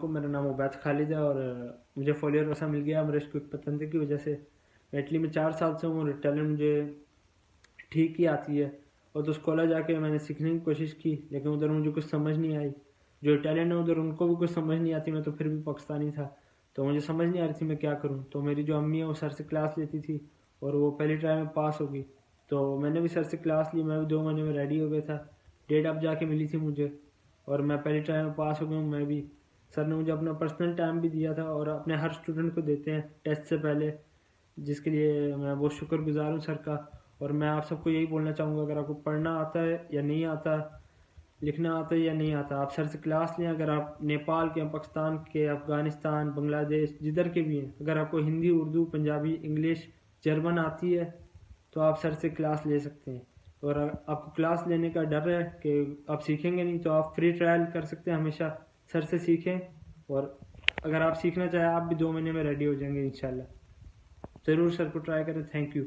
मेरा नाम उबैद खालिद है और मुझे फोगलियो रोसा मिल गया AmbrishQuickPatente की वजह से। मैं इटली में 4 साल से हूँ और टैलेंट मुझे ठीक ही आती है। और तो स्कॉलर जाके मैंने सीखने की कोशिश की, लेकिन उधर मुझे कुछ समझ नहीं आई। जो टैलेंट है उधर उनको भी कुछ समझ नहीं आती। मैं तो फिर भी पाकिस्तानी था, तो मुझे समझ नहीं आ रही थी मैं क्या करूँ। तो मेरी जो अम्मी है वो सर से क्लास लेती थी और वो पहली ट्राई में पास हो गई। तो मैंने भी सर से क्लास ली। मैं भी 2 महीने में रेडी हो गया था। डेट अब जाके मिली थी मुझे और मैं पहली ट्राई में पास हो गया हूँ। मैं भी, सर ने मुझे अपना पर्सनल टाइम भी दिया था और अपने हर स्टूडेंट को देते हैं टेस्ट से पहले, जिसके लिए मैं बहुत शुक्रगुजार हूँ सर का। और मैं आप सबको यही बोलना चाहूँगा, अगर आपको पढ़ना आता है या नहीं आता, लिखना आता है या नहीं आता, आप सर से क्लास लें। अगर आप नेपाल के, पाकिस्तान के, अफ़गानिस्तान, बांग्लादेश, जिधर के भी हैं, अगर आपको हिंदी, उर्दू, पंजाबी, इंग्लिश, जर्मन आती है तो आप सर से क्लास ले सकते हैं। और आपको क्लास लेने का डर है कि आप सीखेंगे नहीं, तो आप फ्री ट्रायल कर सकते हैं। हमेशा सर से सीखें और अगर आप सीखना चाहें आप भी 2 महीने में रेडी हो जाएंगे इंशाल्लाह। ज़रूर सर को ट्राई करें। Thank you.